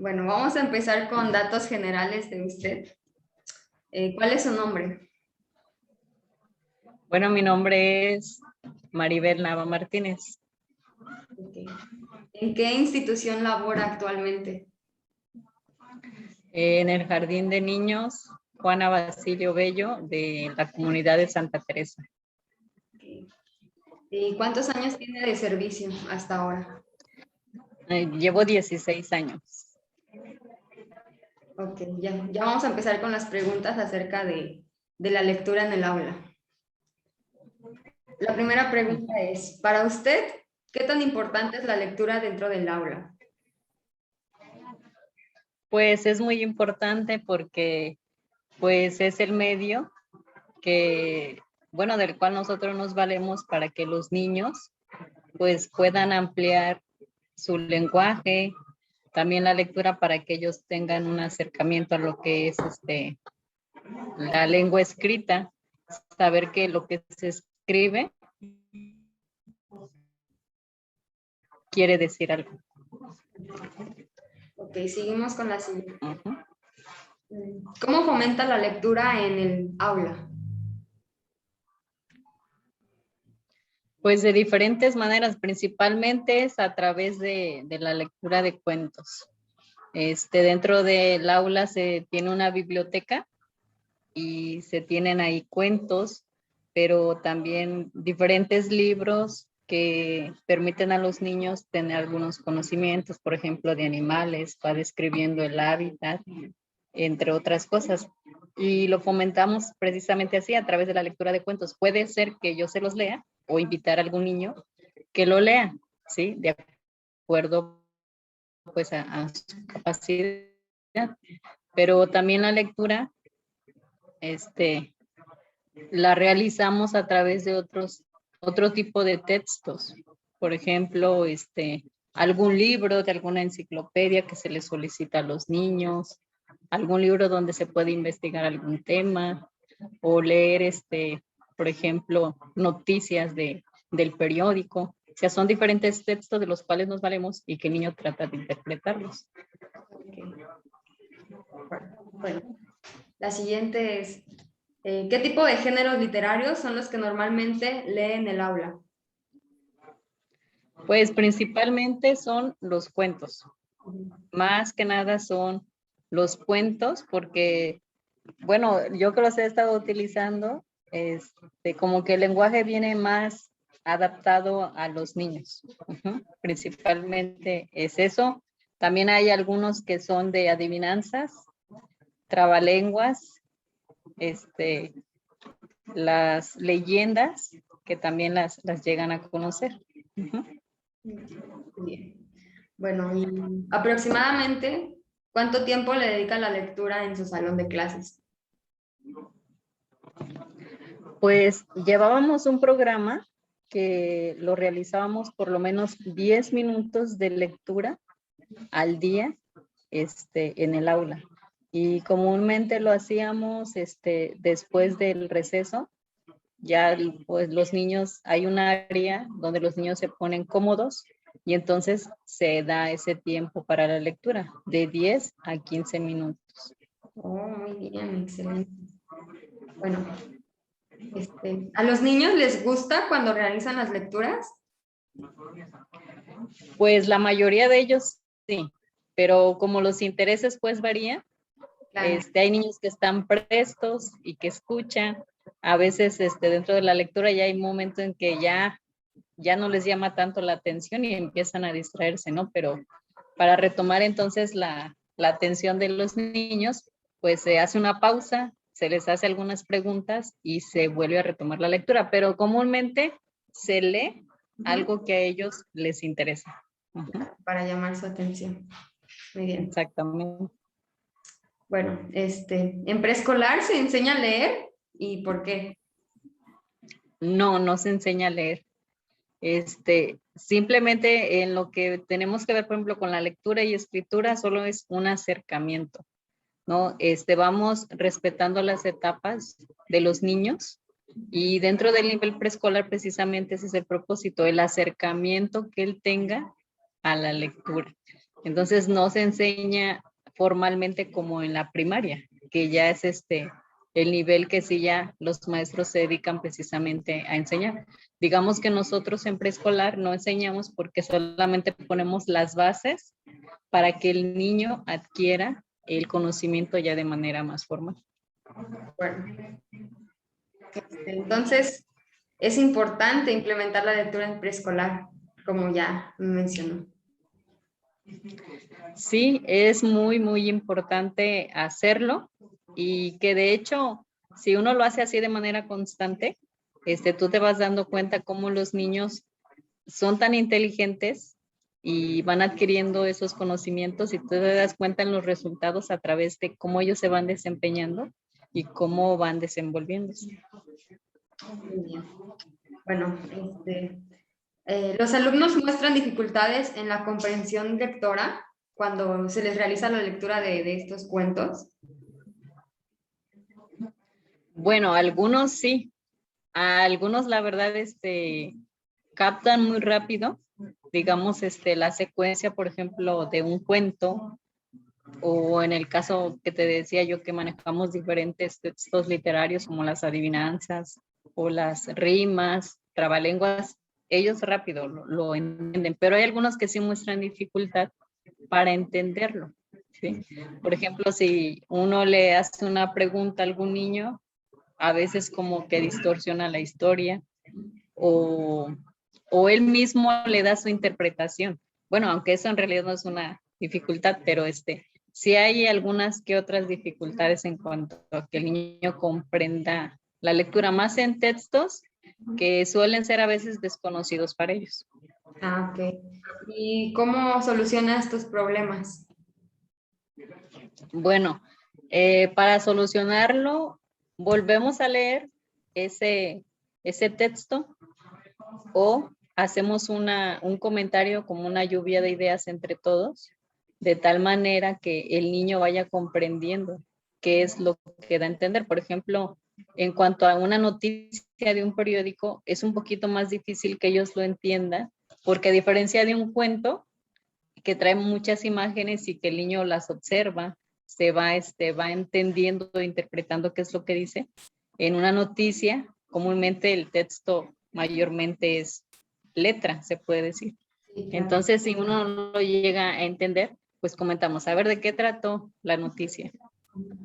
Bueno, vamos a empezar con datos generales de usted. ¿Cuál es su nombre? Bueno, mi nombre es Maribel Nava Martínez. Ok. ¿En qué institución labora actualmente? En el Jardín de Niños Juana Basilio Bello de la comunidad de Santa Teresa. Ok. ¿Y cuántos años tiene de servicio hasta ahora? Llevo 16 años. Ok, ya vamos a empezar con las preguntas acerca de la lectura en el aula. La primera pregunta es, para usted, ¿qué tan importante es la lectura dentro del aula? Pues es muy importante porque pues es el medio que, bueno, del cual nosotros nos valemos para que los niños pues puedan ampliar su lenguaje, también la lectura para que ellos tengan un acercamiento a lo que es la lengua escrita, saber que lo que se escribe quiere decir algo. Ok, seguimos con la siguiente. Uh-huh. ¿Cómo fomenta la lectura en el aula? Pues de diferentes maneras, principalmente es a través de la lectura de cuentos. Dentro del aula se tiene una biblioteca y se tienen ahí cuentos, pero también diferentes libros que permiten a los niños tener algunos conocimientos, por ejemplo, de animales, va describiendo el hábitat, entre otras cosas. Y lo fomentamos precisamente así, a través de la lectura de cuentos. Puede ser que yo se los lea o invitar a algún niño que lo lea, ¿sí? De acuerdo pues a su capacidad. Pero también la lectura, la realizamos a través de otro tipo de textos. Por ejemplo, algún libro de alguna enciclopedia que se les solicita a los niños, algún libro donde se puede investigar algún tema, o leer, por ejemplo, noticias del periódico. O sea, son diferentes textos de los cuales nos valemos y que el niño trata de interpretarlos. Okay. Bueno, la siguiente es, ¿qué tipo de géneros literarios son los que normalmente leen en el aula? Pues principalmente son los cuentos. Más que nada son los cuentos porque, bueno, yo que los he estado utilizando, como que el lenguaje viene más adaptado a los niños. Principalmente es eso. También hay algunos que son de adivinanzas, trabalenguas, las leyendas, que también las llegan a conocer. Bien. Bueno, y aproximadamente, ¿cuánto tiempo le dedica a la lectura en su salón de clases? Pues llevábamos un programa que lo realizábamos por lo menos 10 minutos de lectura al día en el aula. Y comúnmente lo hacíamos después del receso. Ya pues los niños, hay un área donde los niños se ponen cómodos y entonces se da ese tiempo para la lectura de 10 a 15 minutos. Oh, muy bien, excelente. Bueno, ¿a los niños les gusta cuando realizan las lecturas? Pues la mayoría de ellos sí, pero como los intereses pues varían, Claro. hay niños que están prestos y que escuchan. A veces dentro de la lectura ya hay momentos en que ya no les llama tanto la atención y empiezan a distraerse, ¿no? Pero para retomar entonces la atención de los niños, pues se hace una pausa, se les hace algunas preguntas y se vuelve a retomar la lectura, pero comúnmente se lee algo que a ellos les interesa. Para llamar su atención. Muy bien. Exactamente. Bueno, en preescolar se enseña a leer y ¿por qué? No se enseña a leer. Simplemente en lo que tenemos que ver, por ejemplo, con la lectura y escritura, solo es un acercamiento, ¿no? Vamos respetando las etapas de los niños y dentro del nivel preescolar precisamente ese es el propósito, el acercamiento que él tenga a la lectura. Entonces no se enseña formalmente como en la primaria, que ya es el nivel que sí ya los maestros se dedican precisamente a enseñar. Digamos que nosotros en preescolar no enseñamos porque solamente ponemos las bases para que el niño adquiera el conocimiento ya de manera más formal. Bueno, entonces es importante implementar la lectura en preescolar, como ya mencionó. Sí, es muy, muy importante hacerlo y que de hecho, si uno lo hace así de manera constante, tú te vas dando cuenta cómo los niños son tan inteligentes y van adquiriendo esos conocimientos y tú te das cuenta en los resultados a través de cómo ellos se van desempeñando y cómo van desenvolviéndose. Muy bien. Bueno, los alumnos muestran dificultades en la comprensión lectora cuando se les realiza la lectura de estos cuentos. Bueno, algunos sí, a algunos la verdad captan muy rápido, digamos, la secuencia, por ejemplo, de un cuento, o en el caso que te decía yo que manejamos diferentes textos literarios como las adivinanzas o las rimas, trabalenguas, ellos rápido lo entienden, pero hay algunos que sí muestran dificultad para entenderlo, ¿sí? Por ejemplo, si uno le hace una pregunta a algún niño, a veces como que distorsiona la historia o él mismo le da su interpretación. Bueno, aunque eso en realidad no es una dificultad, pero sí hay algunas que otras dificultades en cuanto a que el niño comprenda la lectura, más en textos que suelen ser a veces desconocidos para ellos. Ah, ok. ¿Y cómo soluciona estos problemas? Bueno, para solucionarlo, volvemos a leer ese texto o hacemos un comentario como una lluvia de ideas entre todos, de tal manera que el niño vaya comprendiendo qué es lo que da a entender. Por ejemplo, en cuanto a una noticia de un periódico, es un poquito más difícil que ellos lo entiendan, porque a diferencia de un cuento que trae muchas imágenes y que el niño las observa, va entendiendo, interpretando qué es lo que dice. En una noticia, comúnmente el texto mayormente es letra, se puede decir. Sí, claro. Entonces, si uno no lo llega a entender, pues comentamos, a ver, ¿de qué trató la noticia?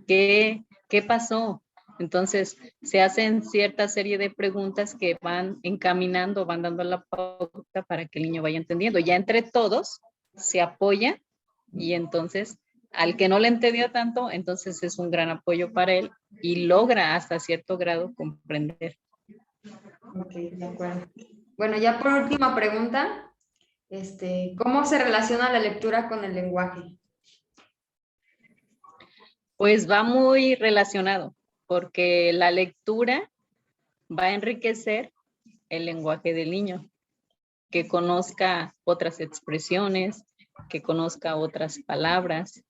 ¿Qué pasó? Entonces, se hacen cierta serie de preguntas que van encaminando, van dando la pauta para que el niño vaya entendiendo. Ya entre todos se apoya y entonces al que no le entendió tanto, entonces es un gran apoyo para él y logra hasta cierto grado comprender. Ok, de acuerdo. Bueno, ya por última pregunta, ¿cómo se relaciona la lectura con el lenguaje? Pues va muy relacionado, porque la lectura va a enriquecer el lenguaje del niño, que conozca otras expresiones, que conozca otras palabras,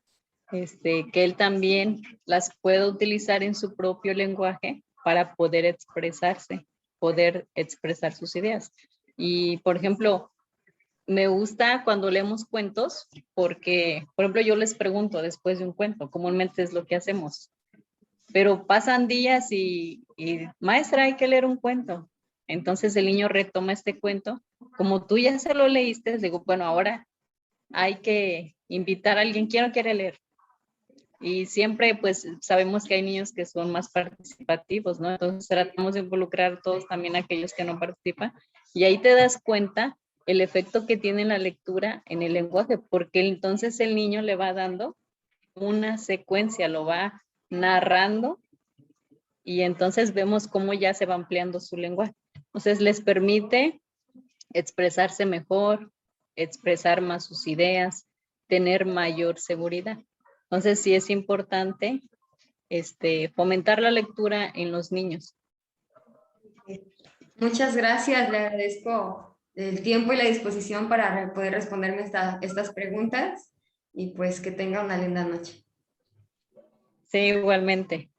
que él también las pueda utilizar en su propio lenguaje para poder expresar sus ideas. Y, por ejemplo, me gusta cuando leemos cuentos porque, por ejemplo, yo les pregunto después de un cuento, comúnmente es lo que hacemos, pero pasan días y maestra, hay que leer un cuento. Entonces el niño retoma este cuento. Como tú ya se lo leíste, digo, bueno, ahora hay que invitar a alguien, ¿quién lo quiere leer? Y siempre pues sabemos que hay niños que son más participativos, ¿no? Entonces tratamos de involucrar a todos, también a aquellos que no participan. Y ahí te das cuenta el efecto que tiene la lectura en el lenguaje, porque entonces el niño le va dando una secuencia, lo va narrando y entonces vemos cómo ya se va ampliando su lenguaje. Entonces les permite expresarse mejor, expresar más sus ideas, tener mayor seguridad. Entonces sí es importante fomentar la lectura en los niños. Muchas gracias, le agradezco el tiempo y la disposición para poder responderme estas preguntas y pues que tenga una linda noche. Sí, igualmente.